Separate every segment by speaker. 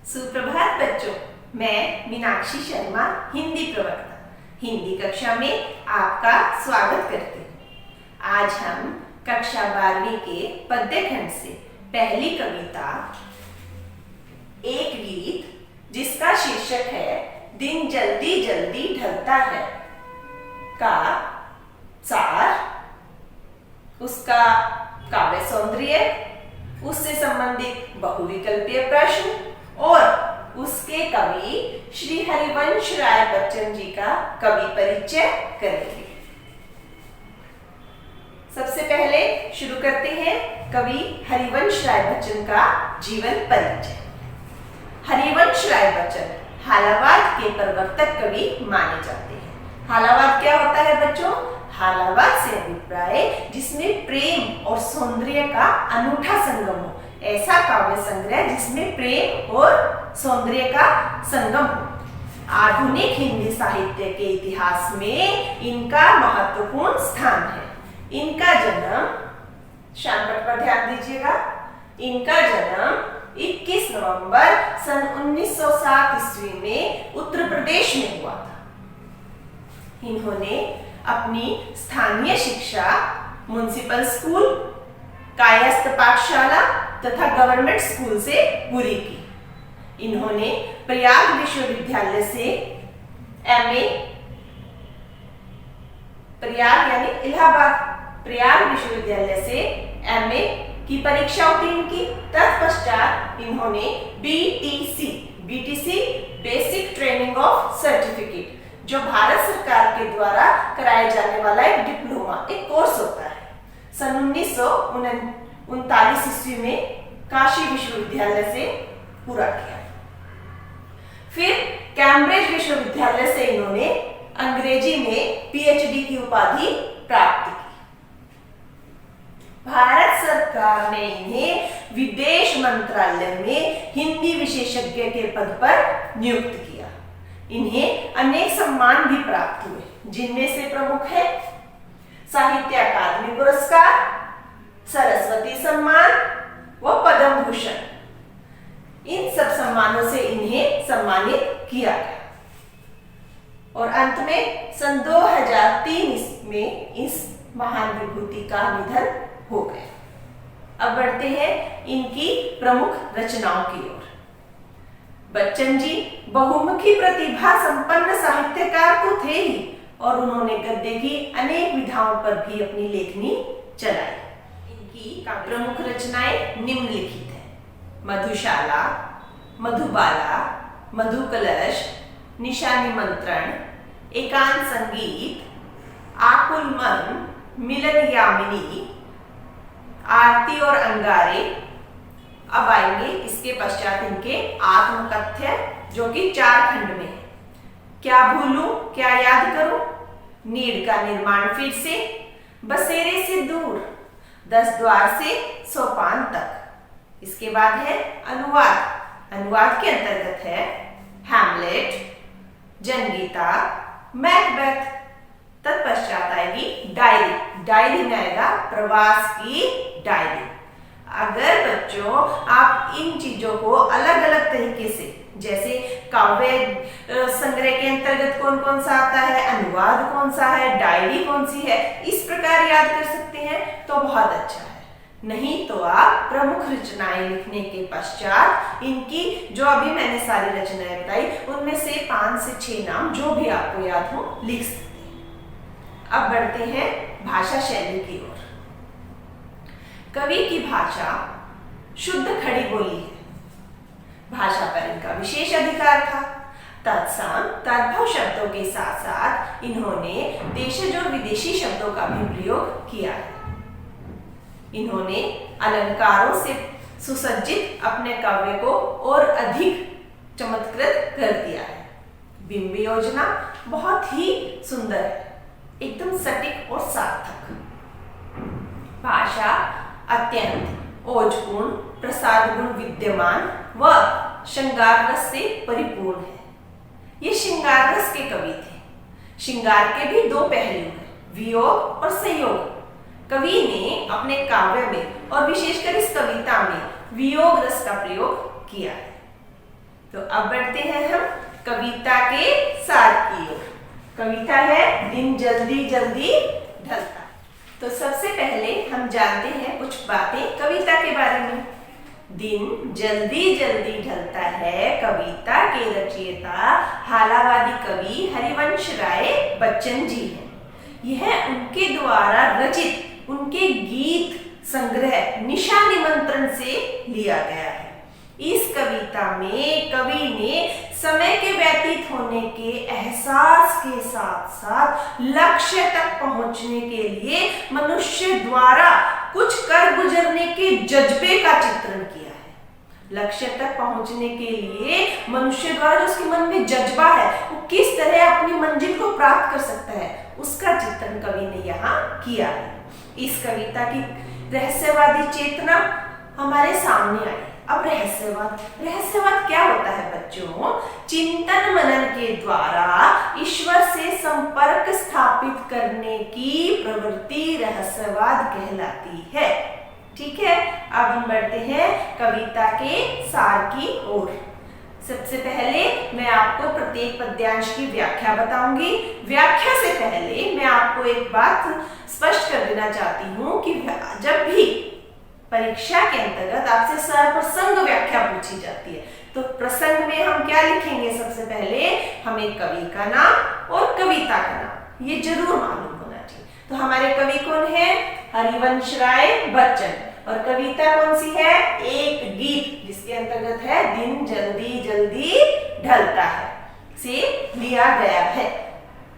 Speaker 1: सुप्रभात बच्चों, मैं मीनाक्षी शर्मा हिंदी प्रवक्ता हिंदी कक्षा में आपका स्वागत करती हूँ। आज हम कक्षा 12वीं के पद्य खंड से पहली कविता एक गीत जिसका शीर्षक है दिन जल्दी जल्दी ढलता है का सार, उसका काव्य सौंदर्य, उससे संबंधित बहुविकल्पीय प्रश्न और उसके कवि श्री हरिवंश राय बच्चन जी का कवि परिचय करेंगे। सबसे पहले शुरू करते हैं कवि हरिवंश राय बच्चन का जीवन परिचय। हरिवंश राय बच्चन हालावाद के प्रवर्तक कवि माने जाते हैं। हालावाद क्या होता है बच्चों? हालावाद से अभिप्राय जिसमें प्रेम और सौंदर्य का अनूठा संगम हो, ऐसा काव्य संग्रह जिसमें प्रेम और सौंदर्य का संगम हो। आधुनिक हिंदी साहित्य के इतिहास में इनका महत्वपूर्ण स्थान है। इनका जन्म, शानपट पर ध्यान दीजिएगा, इनका जन्म 21 नवंबर सन 1907 ईस्वी में उत्तर प्रदेश में हुआ था। इन्होंने अपनी स्थानीय शिक्षा म्युनिसिपल स्कूल, कायस्थ पाठशाला तथा गवर्नमेंट स्कूल से पूरी की। इन्होंने प्रयाग विश्वविद्यालय से एमए, प्रयाग यानी इलाहाबाद, प्रयाग विश्वविद्यालय से एमए की परीक्षा उत्तीर्ण की। तत्पश्चात इन्होंने BTC basic training of certificate, जो भारत सरकार के द्वारा कराया जाने वाला एक डिप्लोमा, एक कोर्स होता है, सन 1939 ईस्वी में काशी विश्वविद्यालय से पूरा किया। फिर कैम्ब्रिज विश्वविद्यालय से इन्होंने अंग्रेजी में पीएचडी की उपाधि प्राप्त की। भारत सरकार ने इन्हें विदेश मंत्रालय में हिंदी विशेषज्ञ के पद पर नियुक्त किया। इन्हें अनेक सम्मान भी प्राप्त हुए, जिनमें से प्रमुख है साहित्य अकादमी पुरस्कार, सरस्वती सम्मान व पद्म भूषण। इन सब सम्मानों से इन्हें सम्मानित किया गया और अंत में सन 2003 में इस महान विभूति का निधन हो गया। अब बढ़ते हैं इनकी प्रमुख रचनाओं की ओर। बच्चन जी बहुमुखी प्रतिभा संपन्न साहित्यकार तो थे ही, और उन्होंने गद्य की अनेक विधाओं पर भी अपनी लेखनी चलाई। इनकी प्रमुख रचनाएं निम्नलिखित हैं: मधुशाला, मधुबाला, मधुकलश, निशा निमंत्रण, एकांत संगीत, आकुल मन, मिलन यामिनी, आरती और अंगारे। अब आएंगे इसके पश्चात इनके आत्मकथ्य, जो कि 4 खंड में है। क्या भूलूं क्या याद करूं, नीड़ का निर्माण फिर से, बसेरे से दूर, 10 द्वार से सोपान तक। इसके बाद है अनुवाद। अनुवाद के अंतर्गत है हैमलेट, जनगीता, मैकबेथ। तत्पश्चात आएगी डायरी। डायरी में आएगा प्रवास की डायरी। अगर बच्चों आप इन चीजों को अलग अलग तरीके से, जैसे काव्य संग्रह के अंतर्गत कौन कौन सा आता है, अनुवाद कौन सा है, डायरी कौन सी है, इस प्रकार याद कर सकते हैं तो बहुत अच्छा है। नहीं तो आप प्रमुख रचनाएं लिखने के पश्चात इनकी, जो अभी मैंने सारी रचनाएं बताई, उनमें से 5 से 6 नाम जो भी आपको याद हो लिख सकते हैं। अब बढ़ते हैं भाषा शैली की ओर। कवि की भाषा शुद्ध खड़ी बोली है। भाषा पर इनका विशेष अधिकार था। तत्सम तद्भव शब्दों के साथ साथ इन्होंने देशज और विदेशी शब्दों का भी प्रयोग किया है। इन्होंने अलंकारों से सुसज्जित अपने काव्य को और अधिक चमत्कृत कर दिया है। बिंब योजना बहुत ही सुंदर है, एकदम सटीक और सार्थक। भाषा अत्यंत ओजपूर्ण, प्रसाद गुण विद्यमान व श्रृंगार रस से परिपूर्ण है। ये श्रृंगार रस के कवि थे। श्रृंगार के भी 2 पहलू हैं, वियोग और संयोग। कवि ने अपने काव्य में और विशेषकर इस कविता में वियोग रस का प्रयोग किया है। तो अब बढ़ते हैं हम कविता के सार की ओर। कविता है दिन जल्दी जल्दी ढलता। तो सबसे पहले हम जानते हैं कुछ बातें कविता के बारे में। दिन जल्दी जल्दी ढलता है कविता के रचयिता हालावादी कवि हरिवंश राय बच्चन जी हैं। यह उनके द्वारा रचित उनके गीत संग्रह निशा निमंत्रण से लिया गया है। इस कविता में कवि ने समय के व्यतीत होने के एहसास के साथ साथ लक्ष्य तक पहुंचने के लिए मनुष्य द्वारा कुछ कर गुजरने के जज्बे का चित्रण किया है। लक्ष्य तक पहुंचने के लिए मनुष्य द्वारा जो उसके मन में जज्बा है वो किस तरह अपनी मंजिल को प्राप्त कर सकता है, उसका चित्रण कवि ने यहाँ किया है। इस कविता की रहस्यवादी चेतना हमारे सामने आई। अब रहस्यवाद क्या होता है बच्चों? चिंतन मनन के द्वारा ईश्वर से संपर्क स्थापित करने की प्रवृत्ति रहस्यवाद कहलाती है। ठीक है, अब हम बढ़ते हैं कविता के सार की ओर। सबसे पहले मैं आपको प्रत्येक पद्यांश की व्याख्या बताऊंगी। व्याख्या से पहले मैं आपको एक बात स्पष्ट कर देना चाहती हूँ कि जब भी परीक्षा के अंतर्गत आपसे सर्वप्रसंग व्याख्या पूछी जाती है तो प्रसंग में हम क्या लिखेंगे? सबसे पहले हमें कवि का नाम और कविता का नाम ये जरूर मालूम होना चाहिए। तो हमारे कवि कौन है? हरिवंश राय बच्चन। और कविता कौन सी है? एक गीत जिसके अंतर्गत है दिन जल्दी जल्दी ढलता है से लिया गया है।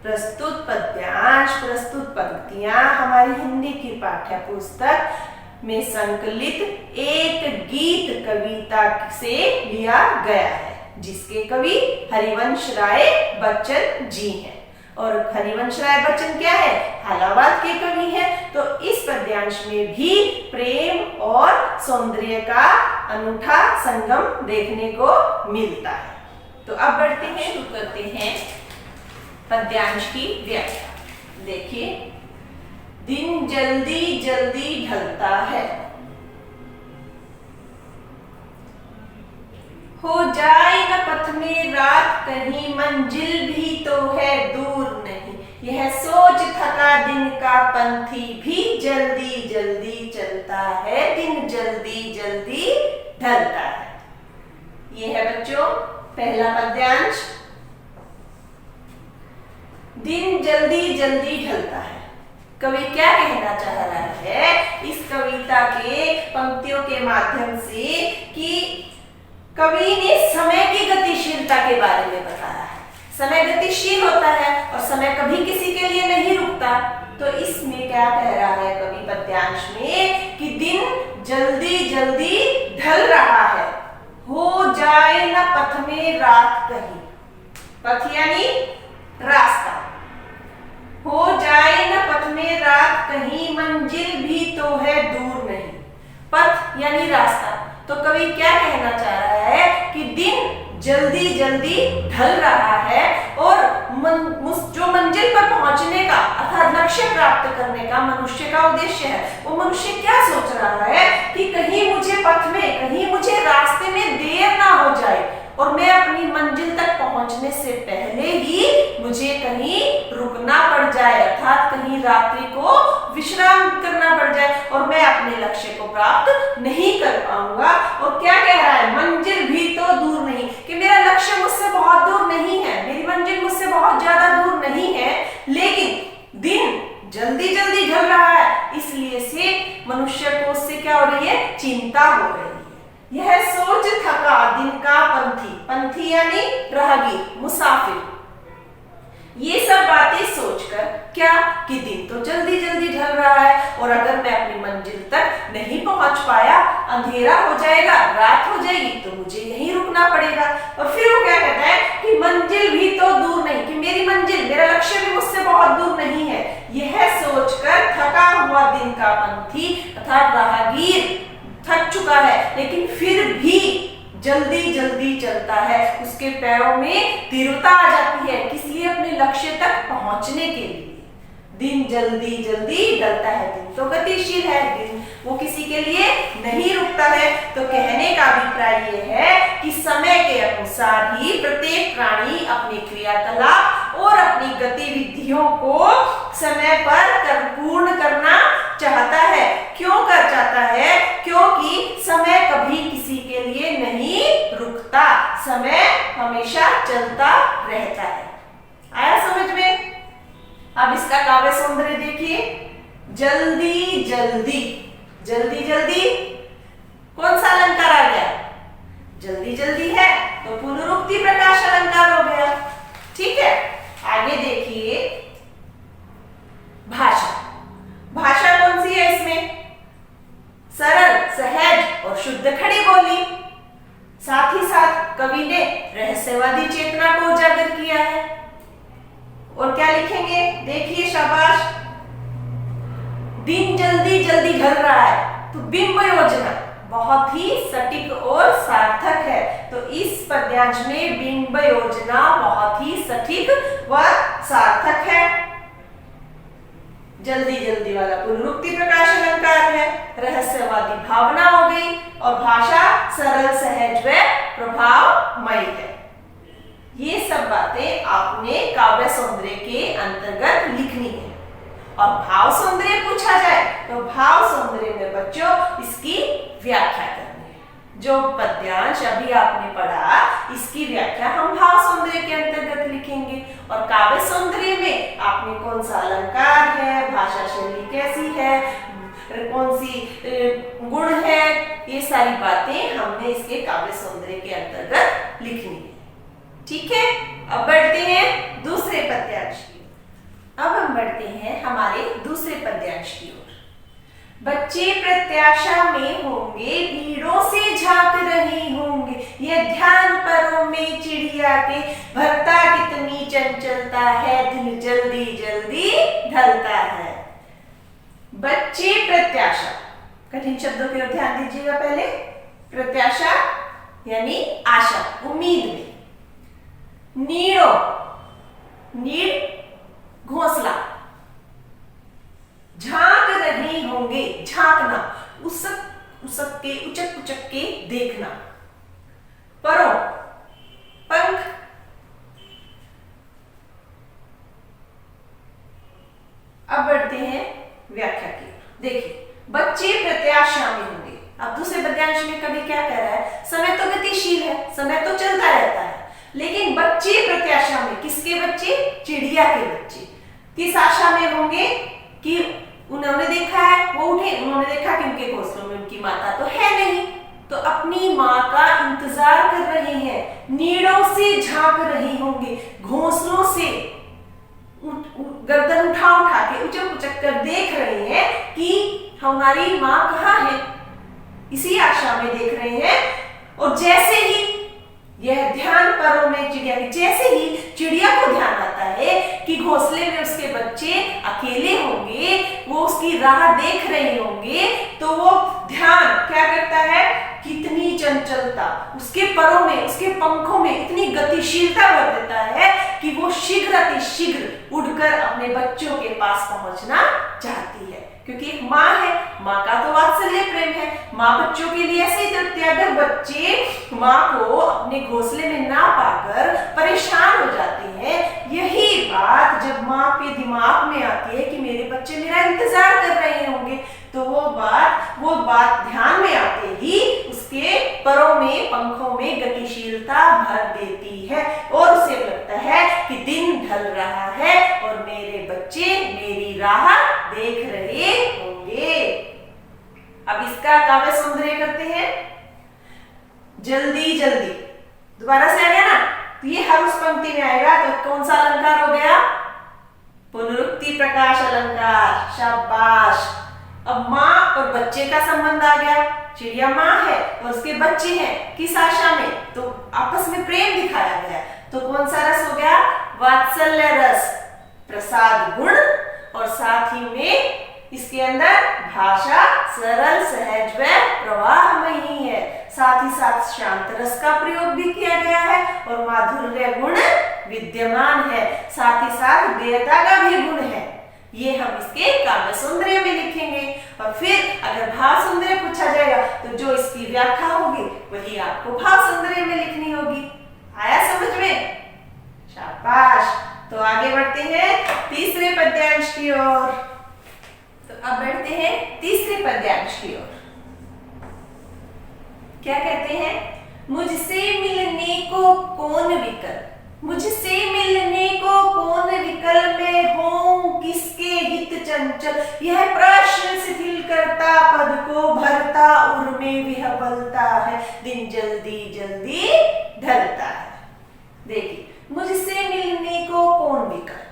Speaker 1: प्रस्तुत पद्यांश प्रस्तुत पंक्तियां हमारी हिंदी की पाठ्य पुस्तक में संकलित एक गीत कविता से लिया गया है जिसके कवि हरिवंश राय बच्चन जी हैं। और हरिवंश राय बच्चन क्या है? हालावाद के कवि हैं। तो इस पद्यांश में भी प्रेम और सौंदर्य का अनूठा संगम देखने को मिलता है। तो अब बढ़ते हैं, शुरू करते हैं पद्यांश की व्याख्या। देखिए, दिन जल्दी जल्दी ढलता है, हो जाए न पथ में रात कहीं, मंजिल भी तो है दूर नहीं। यह सोच थका दिन का पंथी भी जल्दी जल्दी चलता है, दिन जल्दी जल्दी ढलता है। यह है बच्चों पहला पद्यांश, दिन जल्दी जल्दी ढलता है। कवि क्या कहना चाह रहा है इस कविता के पंक्तियों के माध्यम से कि कवि ने समय की गतिशीलता के बारे में बताया है। समय गतिशील होता है और समय कभी किसी के लिए नहीं रुकता। तो इसमें क्या कह रहा है कवि पद्यांश में कि दिन जल्दी जल्दी ढल रहा है, हो जाए न पथ में रात कहीं। पथ यानी रास्ता। हो जाए न पथ में रात कहीं, मंजिल भी तो है दूर नहीं। पथ यानी रास्ता। तो कवि क्या कहना चाह रहा है कि दिन जल्दी जल्दी ढल रहा है और जो मंजिल पर पहुंचने का अर्थात लक्ष्य प्राप्त करने का मनुष्य का उद्देश्य है, वो मनुष्य क्या सोच रहा है कि कहीं मुझे पथ में, कहीं मुझे रास्ते में देर ना हो जाए और मैं अपनी मंजिल तक पहुंचने से पहले ही मुझे कहीं रुकना पड़ जाए, अर्थात कहीं रात्रि को विश्राम करना पड़ जाए और मैं अपने लक्ष्य को प्राप्त नहीं कर पाऊंगा। और क्या कह रहा है? मंजिल भी तो दूर नहीं, कि मेरा लक्ष्य मुझसे बहुत दूर नहीं है, मेरी मंजिल मुझसे बहुत ज्यादा दूर नहीं है, लेकिन दिन जल्दी जल्दी ढल रहा है, इसलिए से मनुष्य को उससे क्या हो रही है? चिंता हो रही है। यह सोच थका दिन का पंथी, पंथी यानी राहगीर, मुसाफिर, ये सब बातें सोचकर क्या कि दिन तो जल्दी जल्दी ढल रहा है और अगर मैं अपनी मंजिल तक नहीं पहुंच पाया, अंधेरा हो जाएगा, रात हो जाएगी, तो मुझे यहीं रुकना पड़ेगा। और फिर वो क्या कहता है कि मंजिल भी तो दूर नहीं, कि मेरी मंजिल, मेरा लक्ष्य भी मुझसे बहुत दूर नहीं है। यह सोचकर थका हुआ दिन का पंथी अर्थात राहगीर थक चुका है, लेकिन फिर भी जल्दी जल्दी चलता है, उसके पैरों में तीव्रता आ जाती है, किस लिए? अपने लक्ष्य तक पहुंचने के लिए। दिन जल्दी जल्दी ढलता है, दिन तो गतिशील है, दिन वो किसी के लिए नहीं रुकता है। तो कहने का अभिप्राय ये है कि समय के अनुसार अनुसार ही प्रत्येक प्राणी अपने क्रियाकलाप और अपनी गतिविधियों को समय पर पूर्ण करना चाहता है। क्यों कर चाहता है? क्योंकि समय कभी किसी के लिए नहीं रुकता, समय हमेशा चलता रहता है। आया समझ में? अब इसका काव्य सौंदर्य देखिए। जल्दी जल्दी, जल्दी जल्दी कौन सा अलंकार आ गया? जल्दी जल्दी है तो पुनरुक्ति प्रकाश अलंकार हो गया। ठीक है, आगे देखिए भाषा। भाषा कौन सी है इसमें? सरल, सहज और शुद्ध खड़ी बोली। साथ ही साथ कवि ने रहस्यवादी चेतना को उजागर किया है। और क्या लिखेंगे? देखिए, शाबाश। दिन जल्दी जल्दी ढल रहा है तो बिंब योजना बहुत ही सटीक और सार्थक है। तो इस पद्यांश में बिंब योजना बहुत ही सटीक व सार्थक है। जल्दी जल्दी वाला पुनरुक्ति प्रकाश अलंकार है। रहस्यवादी भावना हो गई और भाषा सरल, सहज व प्रभावमयी है। ये सब बातें आपने काव्य सौंदर्य के अंतर्गत लिखनी है। और भाव सौंदर्य पूछा जाए तो भाव सौंदर्य में बच्चों इसकी व्याख्या करनी है। जो पद्यांश अभी आपने पढ़ा इसकी व्याख्या हम भाव सौंदर्य के अंतर्गत लिखेंगे। और काव्य सौंदर्य में आपने कौन सा अलंकार है, भाषा शैली कैसी है, कौन सी गुण है, ये सारी बातें हमने इसके काव्य सौंदर्य के अंतर्गत लिखनी है। ठीक है, अब बढ़ते हैं दूसरे पद्यांश की। अब हम बढ़ते हैं हमारे दूसरे पद्यांश की ओर। बच्चे प्रत्याशा में होंगे, भीड़ों से झांक रही होंगे, ये ध्यान परों में चिड़िया के, भरता कितनी चंचलता है, दिन जल्दी जल्दी ढलता है। बच्चे प्रत्याशा, कठिन शब्दों की ओर ध्यान दीजिएगा। पहले प्रत्याशा यानी आशा, उम्मीद में। नीड़ो, नीड़ घोंसला। झांक रही होंगे, झांकना, उसक उसक के, उचक उचक के देखना। परों, पंख। अब बढ़ते हैं व्याख्या की। देखिए, बच्चे प्रत्याशा में होंगे। अब दूसरे पद्यांश में कवि क्या कह रहा है? समय तो गतिशील है, समय तो चलता रहता है, लेकिन बच्चे प्रत्याशा में। किसके बच्चे? चिड़िया के बच्चे। किस आशा में होंगे? कि उन्होंने देखा है, वो उठे, उन्होंने देखा कि उनके घोंसलों में उनकी माता तो है नहीं, तो अपनी माँ का इंतजार कर रहे हैं। नीड़ों से झांक रही होंगे, घोंसलों से गर्दन उठा उठा के, उचक उचक कर देख रहे हैं कि हमारी माँ कहाँ है, इसी आशा में देख रहे हैं। और जैसे ही यह ध्यान परों में चिड़िया, जैसे ही चिड़िया को ध्यान आता है कि घोंसले में उसके बच्चे अकेले होंगे, वो उसकी राह देख रहे होंगे, तो वो ध्यान क्या करता है? कितनी चंचलता, उसके परों में, उसके पंखों में इतनी गतिशीलता भर देता है कि वो शीघ्र अतिशीघ्र उड़कर अपने बच्चों के पास पहुंचना चाहती है। क्योंकि एक माँ है, माँ का तो वात्सल्य प्रेम है, माँ बच्चों के लिए ऐसे ही करती है। अगर बच्चे माँ को अपने घोंसले में ना पाकर परेशान हो जाते हैं, यही बात जब माँ के दिमाग में आती है कि मेरे बच्चे मेरा इंतजार कर रहे होंगे, तो वो बात ध्यान में आते ही उसके परों में, पंखों में गतिशीलता भर देती है और उसे लगता है कि दिन ढल रहा है और मेरे बच्चे मेरी राह देख रहे होंगे। अब इसका काव्य सौंदर्य करते हैं। जल्दी जल्दी दोबारा से आ गया ना, तो ये हर उस पंक्ति में आएगा, तो कौन सा अलंकार हो गया? पुनरुक्ति प्रकाश अलंकार। शाबाश। अब माँ और बच्चे का संबंध आ गया। चिड़िया माँ है और उसके बच्चे हैं, किस आशा में? तो आपस में प्रेम दिखाया गया, तो कौन सा रस हो गया? वात्सल्य रस, प्रसाद गुण, और साथ ही में इसके अंदर भाषा सरल, सहज व प्रवाहमयी है। साथ ही साथ शांत रस का प्रयोग भी किया गया है और माधुर्य गुण विद्यमान है, साथ ही साथ देयता का भी गुण है। ये हम इसके काव्य सौंदर्य में लिखेंगे। और फिर अगर भाव सौंदर्य पूछा जाएगा तो जो इसकी व्याख्या होगी वही आपको भाव सौंदर्य में लिखनी होगी। बढ़ते हैं तीसरे पद्यांश की ओर। तो अब बढ़ते हैं तीसरे पद्यांश की ओर। क्या कहते हैं? मुझसे मिलने को कौन विकल, मुझसे मिलने को कौन विकल, मैं हूं किसके हित चंचल। यह प्रश्न शिथिल करता पद को, भरता उर में विह्वलता है, दिन जल्दी जल्दी ढलता है। देखिए, मुझसे मिलने को कौन विकल,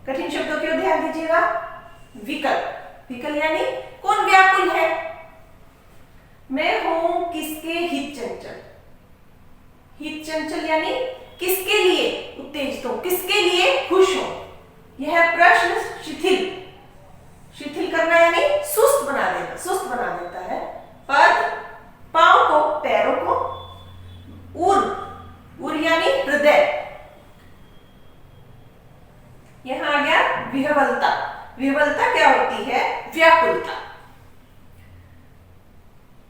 Speaker 1: कठिन शब्दों की ओर ध्यान दीजिएगा। विकल, विकल यानी कौन व्याकुल है। मैं हूं किसके हित चंचल, हित चंचल यानी किसके लिए उत्तेजित हो, किसके लिए खुश हो। यह प्रश्न शिथिल, शिथिल करना यानी सुस्त बना देना, सुस्त बना देता है। पद पांव को, पैरों को, उर यानी हृदय। यहां आ गया विह्वलता। विह्वलता क्या होती है? व्याकुलता।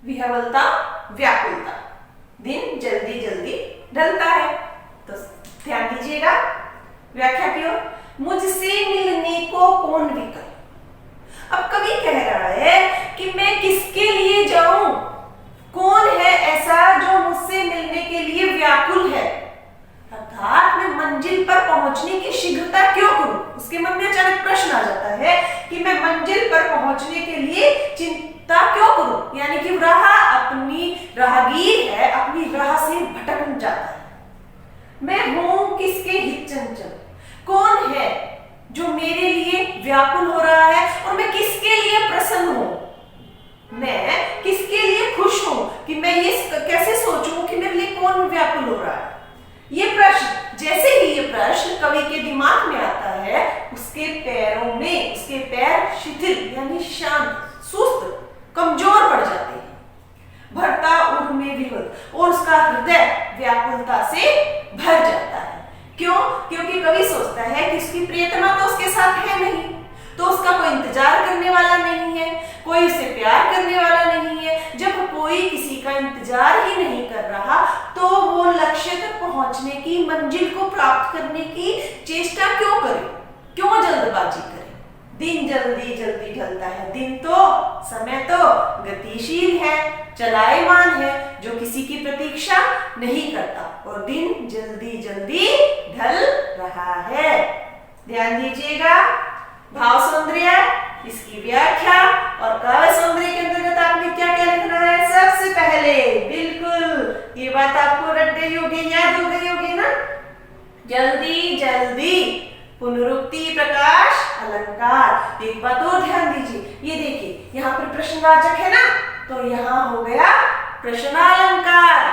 Speaker 1: विह्वलता व्याकुलता, दिन जल्दी जल्दी ढलता है। तो ध्यान दीजिएगा व्याख्या की ओर। मुझसे मिलने को कौन विकल। अब कवि कह रहा है कि मैं किसके लिए जाऊं, कौन है ऐसा जो मुझसे मिलने के लिए व्याकुल है। अर्थात मैं मंजिल पर पहुंचने की शीघ्रता क्यों करूं। उसके मन में अचानक प्रश्न आ जाता है कि मैं मंजिल पर पहुंचने के लिए चिंता क्यों करूं, यानी कि राह अपनी राहगीर है, अपनी राह से भटक जाता है। मैं हूं किसके हित चंचल, कौन है जो मेरे लिए व्याकुल हो रहा है और मैं किसके लिए प्रसन्न हूं, मैं किसके लिए खुश हूं कि मैं ये कैसे सोचूं कि मेरे लिए कौन व्याकुल हो रहा है। ये प्रश्न, जैसे ही ये प्रश्न कवि के दिमाग में आता है, उसके पैरों में, उसके पैर शिथिल यानी शांत, सुस्त, कमजोर पड़ जाते हैं। भरता उर में विह्वल, और उसका हृदय व्याकुलता से भर जाता है। क्यों? क्योंकि कवि सोचता है कि उसकी प्रियतमा तो उसके साथ है नहीं, तो उसका कोई इंतजार करने वाला नहीं है, कोई उसे प्यार करने वाला नहीं है। जब कोई किसी का इंतजार ही नहीं कर रहा, तो वो लक्ष्य तक पहुंचने की, मंजिल को प्राप्त करने की चेष्टा क्यों करे, क्यों जल्दबाजी करे। दिन जल्दी जल्दी ढलता है। दिन तो, समय तो गतिशील है, चलायमान है, जो किसी की प्रतीक्षा नहीं करता, और दिन जल्दी जल्दी ढल रहा है। ध्यान दीजिएगा, भाव सौंदर्य, इसकी व्याख्या और काव्य सौंदर्य के अंतर्गत आपने क्या क्या लिखना है। सबसे पहले बिल्कुल ये बात आपको रट गई होगी, याद हो गई होगी ना, जल्दी जल्दी, पुनरुक्ति, प्रकाश, अलंकार। एक बात और ध्यान दीजिए, ये देखिए यहाँ पर प्रश्नवाचक है ना, तो यहाँ हो गया प्रश्नालंकार।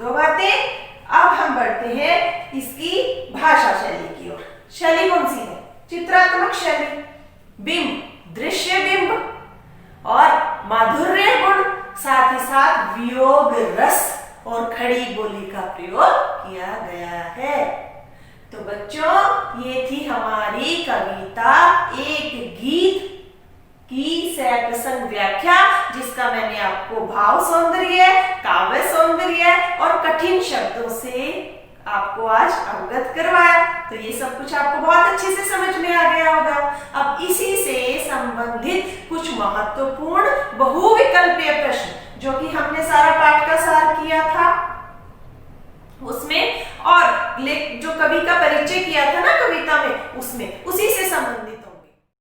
Speaker 1: दो बातें। अब हम बढ़ते हैं इसकी भाषा शैली की ओर। शैली कौन सी है? चित्रात्मक शैली, बिंब, दृश्य बिंब और माधुर्य गुण, साथ ही साथ वियोग रस और खड़ी बोली का प्रयोग किया गया है। तो बच्चों, ये थी हमारी कविता एक गीत की सहप्रसंग व्याख्या, जिसका मैंने आपको भाव सौंदर्य, काव्य सौंदर्य और कठिन शब्दों से आपको आज अवगत करवाया। तो ये सब कुछ आपको बहुत अच्छे से समझ में आ गया होगा। अब इसी से संबंधित कुछ महत्वपूर्ण बहुविकल्पीय प्रश्न, जो कि हमने सारा पाठ का सार किया था उसमें, और जो कवि का परिचय किया था ना कविता में, उसमें